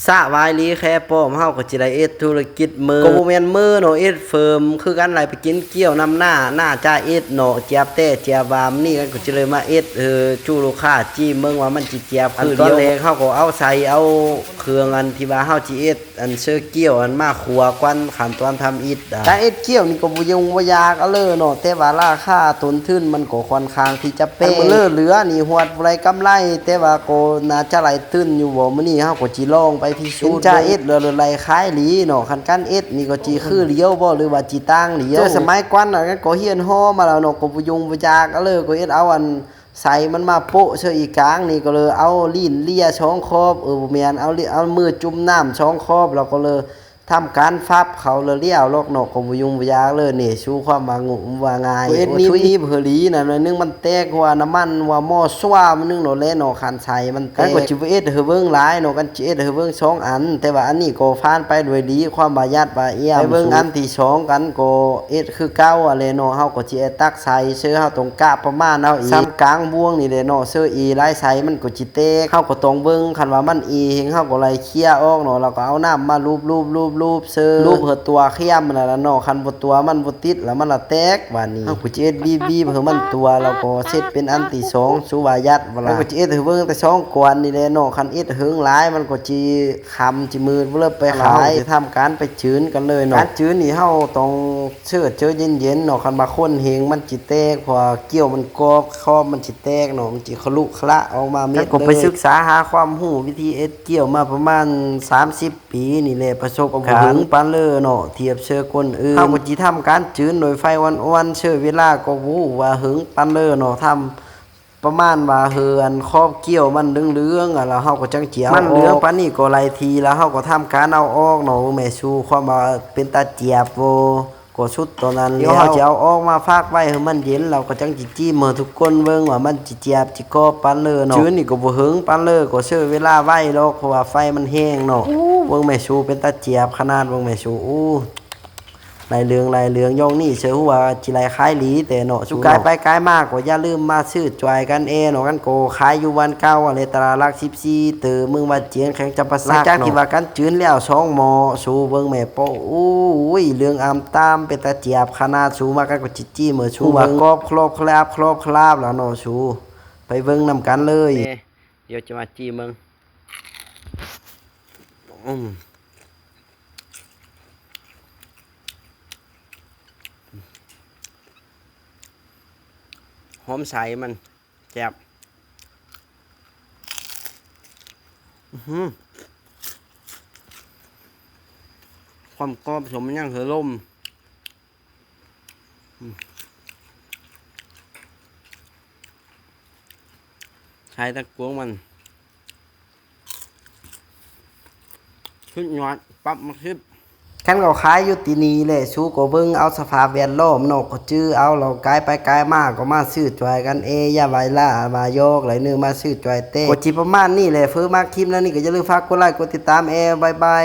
สะวายลีแค่ป้อมเฮาก็จิได้เอ็ดธุรกิจมือก็บ่แม่นมือเนาะเอ็ดเฟิร์มคือกันไหลไปกินเกี่ยวนำหน้าจ้าเอ็ดเนาะเจียบแต่เจียบามนี่กันก็สิเลยมาเอ็ดจู้ลูกค้าจี้เมืองว่ามันสิเจียบคือตอนแรกเฮาก็เอาใส่เอาเครื่องอันที่ว่าเฮาสิเอ็ดอันเสื้อเกี่ยวอันมาคั่วกวนขั้นตอนทำอิฐการเอ็ดเกี่ยวนี่ก็บ่ยุ่งบ่ยากเอาเลยเนาะแต่ว่าราคาต้นทุนมันก็ค่อนข้างที่จะเป๊ะเหลือนี่ฮอดบ่ได้กำไรแต่ว่าก็น่าจะไหลตื้นอยู่บ่มื้อนี้เฮาก็สิลองไปพิสูจน์จ้าเอ็ดเหลือไหลขายหลีเนาะคันการเอ็ดนี่ก็สิคือเลี้ยวบ่หรือว่าสิต่างเลี้ยวสมัยก่อนน่ะก็เฮียนฮ้อมาแล้วเนาะก็บ่ยุ่งบ่ยากเอาเลยก็เอ็ดเอาอันใส่มันมาโปะเชออีกลางนี่ก็เลยเอาลิ้นเลียช่องครอบบ่แม่นเอามือจุ่มน้ำช่องครอบแล้วก็เลยทำการฟับเขาเลยเลี้ยวลอกนอกก็บ่ยุ่งบ่ยากเลยนี่ชูความว่าง่ายเอ็ดนี่เผลีน่ะหน่อยนึงมันแตกว่าน้ำมันว่าหม้อซั่วมันนึงเนาะแลเนาะคันใส่มันแตกก็สิเอ็ดเบิ่งหลายเนาะกันสิเอ็ดเบิ่ง2อันแต่ว่าอันนี้ก็ผ่านไปด้วยดีความประหยัดประเอียมไปเบิ่งอันที่2กันก็เอ็ดคือเก่าอะแลเนาะเฮาก็สิตักใส่เสื้อเฮาต้องกะประมาณเอาอีกซ้ำกลางบ่วงนี่แหละเนาะเสื้ออีหลายใส่มันก็สิแตกเฮาก็ต้องเบิ่งคันว่ามันอีเฮงเฮาก็ไล่เคลียร์ออกเนาะแล้วก็เอาน้ำมาลูบเสื้อรูปเหือตัวเขี้ยมนั่นล่ะเนาะคันบ่ตัวมันบ่ติดแล้วมันละแตกว่านี้เฮาก็สิเอ็ดบีเพื่อมันตัวแล้วก็เสร็จเป็นอันที่2สุวายัดว่าล่ะก็สิเอ็ดให้เบิ่งแต่2กวนนี่แหละเนาะคันเอ็ดเหิงหลายมันก็สิค่ำสิมืดบ่เลยไปขายสิทำการไปจืนกันเลยเนาะการจืนนี่เฮาต้องเจอเย็นๆเนาะคันบางคนเฮงมันสิแตกเพราะเกี่ยวมันกรอบคอมันสิแตกเนาะมันสิขลุขระออกมาเม็ดก็ไปศึกษาหาความรู้วิธีเอ็ดเกี่ยวมาประมาณ30 ปีนี่แหละประสบการณ์ปานเลยเนาะเทียบเชื่อคนอื่นเฮาก็สิทำการจืนโดยไฟอ่อนๆเชื่อเวลาก็วู้ว่าหึงปานเลยเนาะทำประมาณว่าเฮือนครอบเกี่ยวมันเหลืองๆอ่ะแล้วเฮาก็จังเจียวมันเหลืองปานนี้ก็หลายทีแล้วเฮาก็ทำการเอาออกเนาะแม่ชูความว่าเป็นตาเจียบโวก็ชุดตัวนั้นเดี๋ยวเฮาจะเอาออกมาฝากไว้ให้มันเย็นเราก็จังสิจี้มือทุกคนเบิ่งว่ามันสิเจียบสิกรอบปานเลยเนาะจืนนี่ก็บ่หึงปานเลยก็เชื่อเวลาไว้หรอกเพราะว่าไฟมันแห้งเนาะเบิ่งแม่ชูเป็นตาเจียบขนาดเบิ่งแม่ชูลายเรืองย่องนี่เชื่อว่าจิไรขายหลีแต่เนาะสุกายไปกายมากก็อย่าลืมมาซื้อจอยกันเนาะกันโกขายอยู่วันเก่าอะไรตลาดหลัก14ตื่อมึงว่าเจียนแข่งจำปาสักจากที่ว่ากันจืนแล้ว2หมอสูเบิ่งแม่โปอุ้ยเรื่องอามตามเป็นตาเจียบขนาดสูมากันก็จิจี้มือชูว่ากรอบครบคราบแล้วเนาะสูไปเบิ่งนำกันเลยเดี๋ยวจะมาจี้มึงหอมใสมันแซ่บความกรอบสมมันยังเหอลมใช้ตะกวงมันขึ้นยอดปั๊บมาคลิปคันก็ขายอยู่ที่นี่แหละชูก็เบิ่งเอาสภาพแวดล้อมเนาะก็จื้อเอาเรากายไปกายมาก็มาซื้อจอยกันอย่าไว้ล่ามายกไหลนึงมาซื้อจอยเต้ก็จิประมาณนี้แหละเฟื่อมากคลิปแล้วนี่ก็อย่าลืมฝากกดไลค์กดติดตามบ๊ายบาย